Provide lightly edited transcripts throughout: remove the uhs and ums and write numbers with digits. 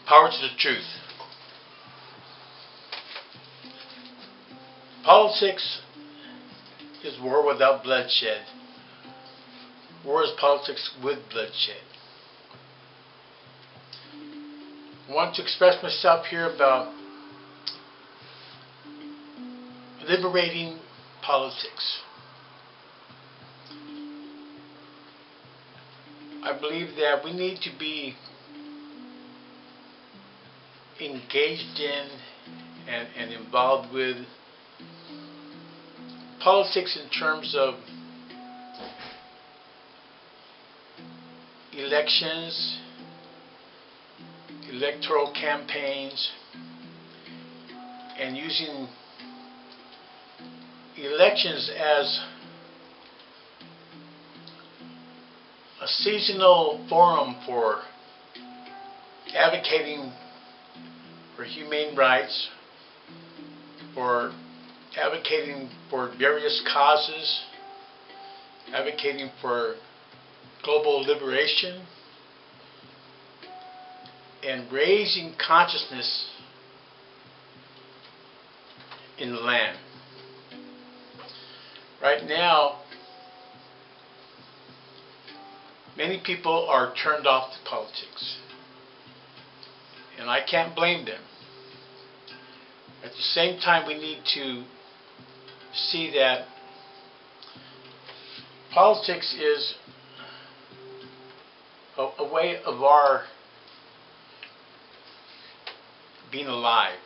Power to the truth. Politics is war without bloodshed. War is politics with bloodshed. I want to express myself here about liberating politics. I believe that we need to be engaged in and involved with politics in terms of elections, electoral campaigns, and using elections as a seasonal forum for advocating for humane rights, for advocating for various causes, advocating for global liberation, and raising consciousness in the land. Right now, many people are turned off to politics, and I can't blame them. At the same time, we need to see that politics is a way of our being alive.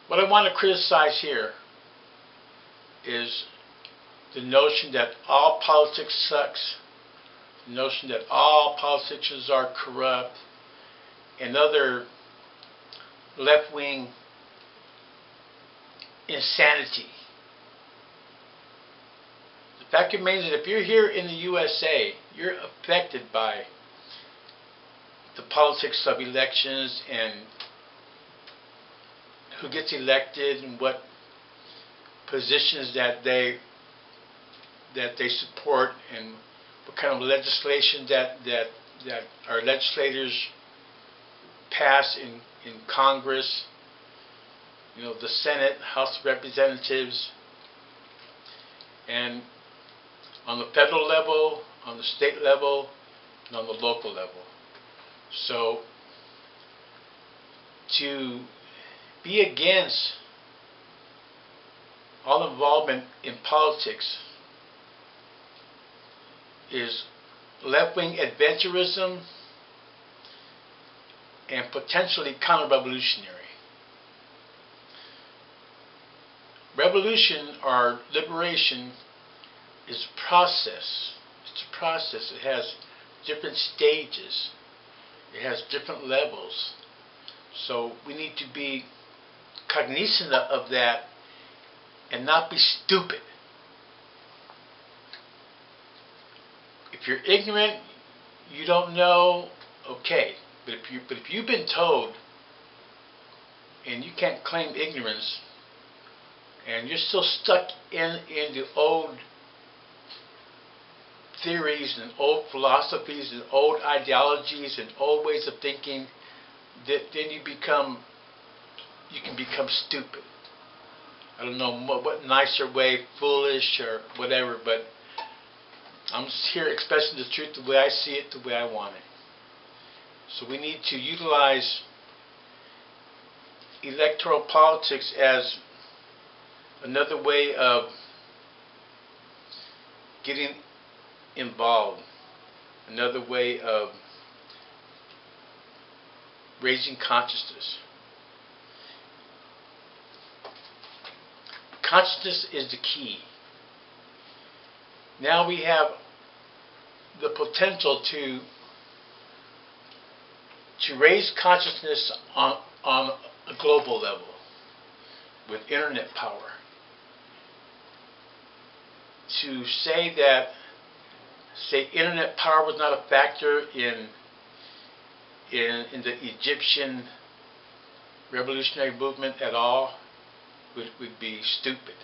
What I want to criticize here is the notion that all politics sucks, the notion that all politicians are corrupt, and other left-wing insanity. The fact remains that if you're here in the USA, you're affected by the politics of elections and who gets elected and what positions that they support and what kind of legislation that our legislators pass in Congress, the Senate, House of Representatives, and on the federal level, on the state level, and on the local level. So to be against all involvement in politics is left-wing adventurism and potentially counter-revolutionary. Revolution or liberation is a process. It's a process. It has different stages. It has different levels. So we need to be cognizant of that and not be stupid. If you're ignorant, you don't know, okay. But if you've been told and you can't claim ignorance and you're still stuck in the old theories and old philosophies and old ideologies and old ways of thinking, then you can become stupid. I don't know what nicer way, foolish or whatever, but I'm just here expressing the truth the way I see it, the way I want it. So we need to utilize electoral politics as another way of getting involved, another way of raising consciousness. Consciousness is the key. Now we have the potential to raise consciousness on a global level with internet power. To say that, internet power was not a factor in the Egyptian revolutionary movement at all would be stupid.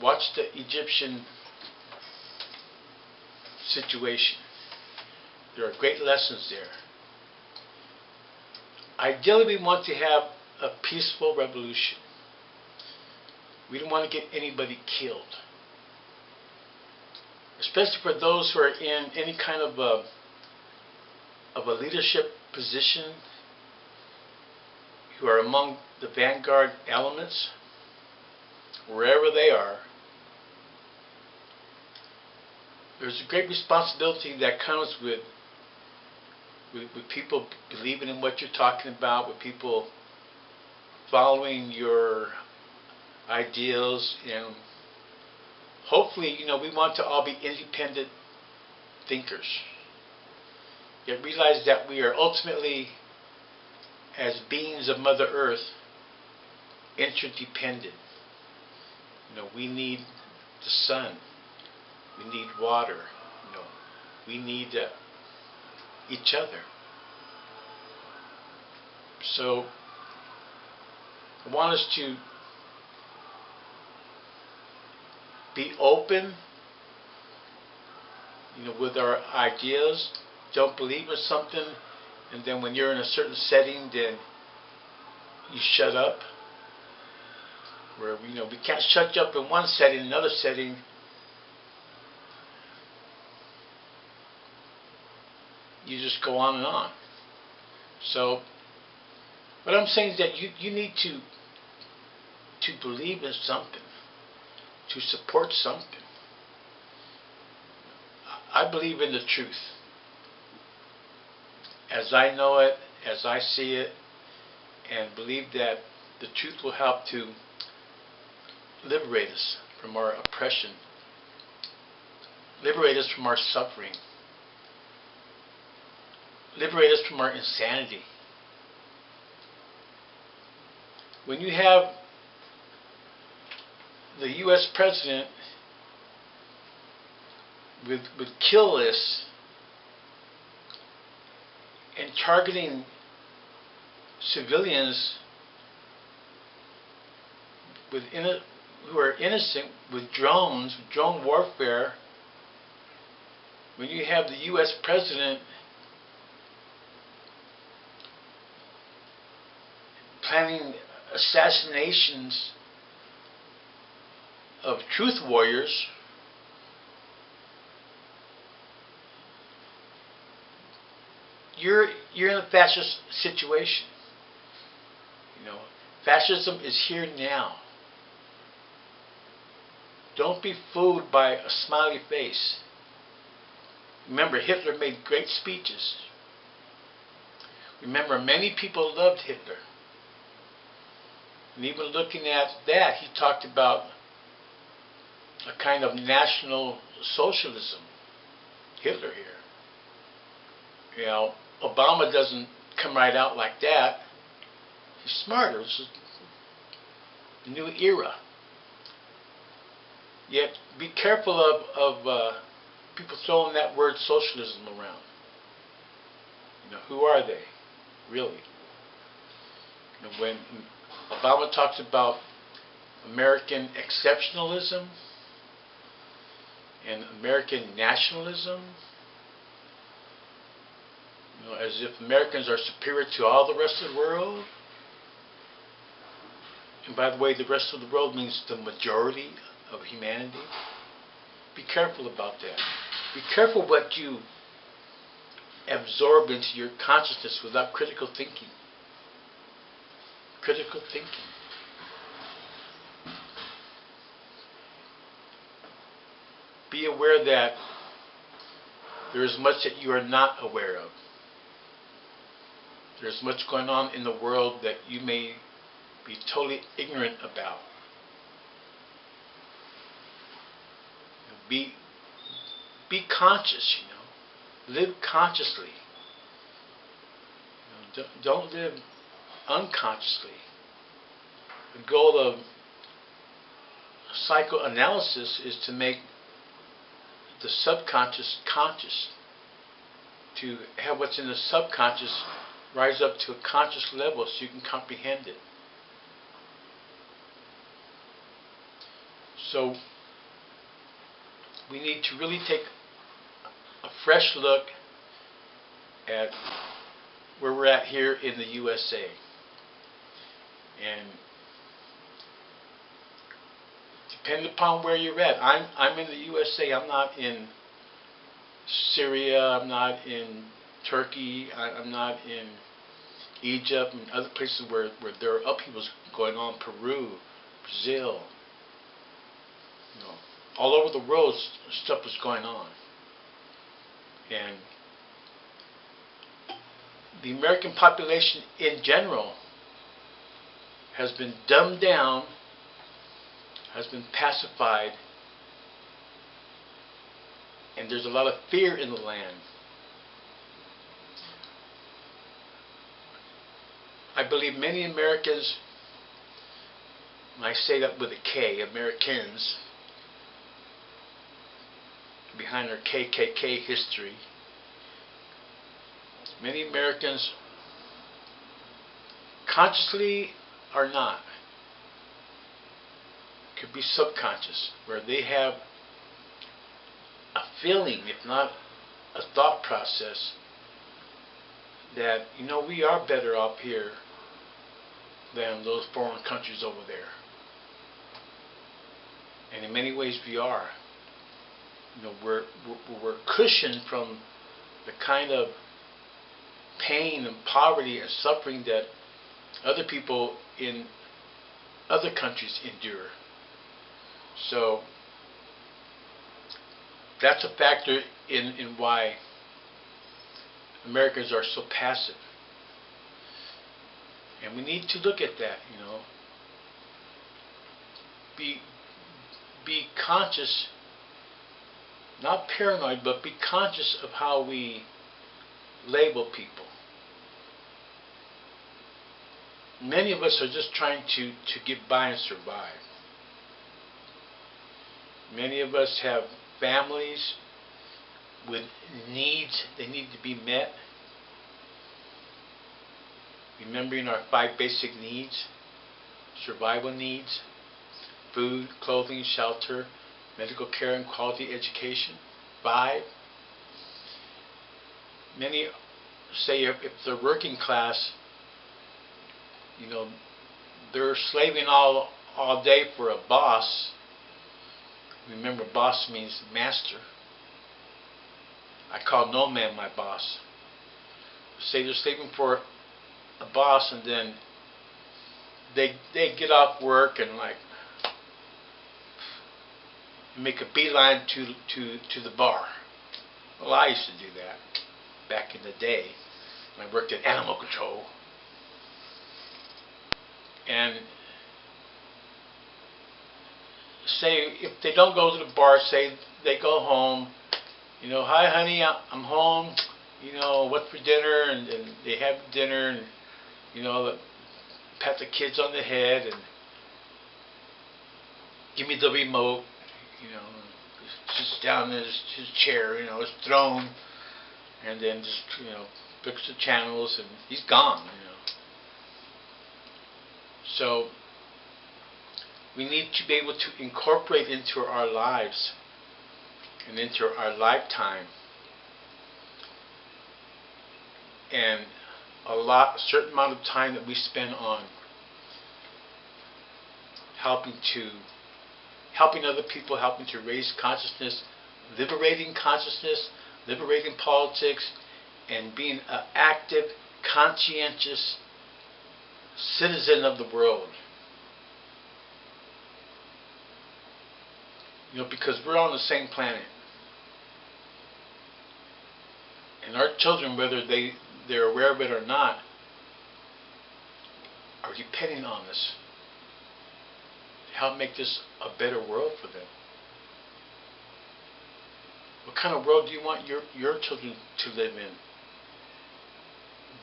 Watch the Egyptian situation. There are great lessons there. Ideally, we want to have a peaceful revolution. We don't want to get anybody killed. Especially for those who are in any kind of a leadership position, who are among the vanguard elements, wherever they are. There's a great responsibility that comes with people believing in what you're talking about, with people following your ideals, and hopefully, we want to all be independent thinkers. Yet realize that we are ultimately, as beings of Mother Earth, interdependent. We need the sun. We need water. We need each other. So I want us to be open, with our ideas. Don't believe in something, and then when you're in a certain setting, then you shut up. Where we can't shut you up in one setting, another setting. You just go on and on. So what I'm saying is that you need to believe in something, to support something. I believe in the truth. As I know it, as I see it, and believe that the truth will help to liberate us from our oppression, liberate us from our suffering, liberate us from our insanity. When you have the U.S. president with kill lists and targeting civilians who are innocent with drones, drone warfare, when you have the U.S. president planning assassinations of truth warriors, you're in a fascist situation. Fascism is here now. Don't be fooled by a smiley face. Remember, Hitler made great speeches. Remember, many people loved Hitler. And even looking at that, he talked about a kind of national socialism. Hitler here. Obama doesn't come right out like that. He's smarter. It's a new era. Yet be careful of people throwing that word socialism around. Who are they, really? When Obama talks about American exceptionalism and American nationalism, as if Americans are superior to all the rest of the world. And by the way, the rest of the world means the majority of humanity. Be careful about that. Be careful what you absorb into your consciousness without critical thinking. Critical thinking. Be aware that there is much that you are not aware of. There's much going on in the world that you may be totally ignorant about. Be conscious, Live consciously. Don't live unconsciously. The goal of psychoanalysis is to make the subconscious conscious, to have what's in the subconscious rise up to a conscious level so you can comprehend it. So we need to really take fresh look at where we're at here in the USA. And depending upon where you're at, I'm in the USA. I'm not in Syria. I'm not in Turkey. I'm not in Egypt and other places where there are upheavals going on. Peru, Brazil. You know, all over the world, stuff is going on. And the American population in general has been dumbed down, has been pacified, and there's a lot of fear in the land. I believe many Americans, and I say that with a K, Americans, behind their KKK history, many Americans, consciously or not, could be subconscious, where they have a feeling, if not a thought process, that, you know, we are better off here than those foreign countries over there. And in many ways we are. You know, we're cushioned from the kind of pain and poverty and suffering that other people in other countries endure. So that's a factor in why Americans are so passive. And we need to look at that, you know. Be conscious, not paranoid, but be conscious of how we label people. Many of us are just trying to get by and survive. Many of us have families with needs they need to be met. Remembering our 5 basic needs, survival needs: food, clothing, shelter, medical care, and quality education. 5. Many say if they're working class, you know, they're slaving all day for a boss. Remember, boss means master. I call no man my boss. Say they're slaving for a boss, and then they get off work and like make a beeline to the bar. Well, I used to do that back in the day when I worked at animal control. And say if they don't go to the bar, say they go home, you know, hi honey, I'm home, you know, what's for dinner? And they have dinner, and you know, pat the kids on the head and give me the remote, you know, sits down in his chair, you know, his throne, and then just, you know, fix the channels, and he's gone, you know. So we need to be able to incorporate into our lives and into our lifetime and a certain amount of time that we spend on helping other people, helping to raise consciousness, liberating consciousness, liberating politics, and being an active, conscientious citizen of the world. You know, because we're on the same planet. And our children, whether they're aware of it or not, are depending on us to help make this a better world for them. What kind of world do you want your children to live in?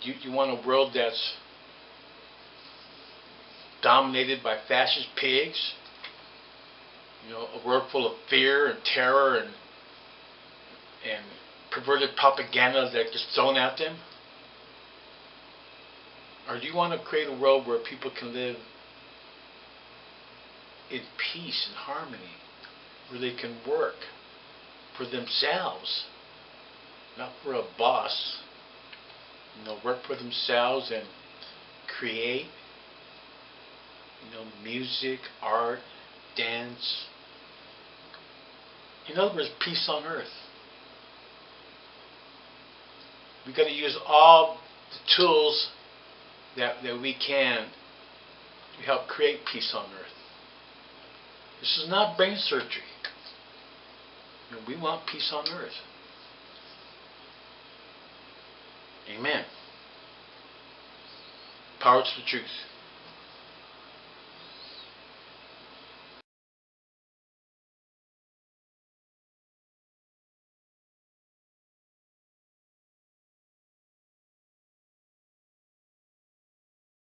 Do you want a world that's dominated by fascist pigs? You know, a world full of fear and terror and perverted propaganda that gets thrown at them? Or do you want to create a world where people can live in peace and harmony, where they can work for themselves not for a boss. Work for themselves and create, music, art, dance. In other words, peace on earth. We've got to use all the tools that we can to help create peace on earth. This is not brain surgery. We want peace on earth. Amen. Power to the truth.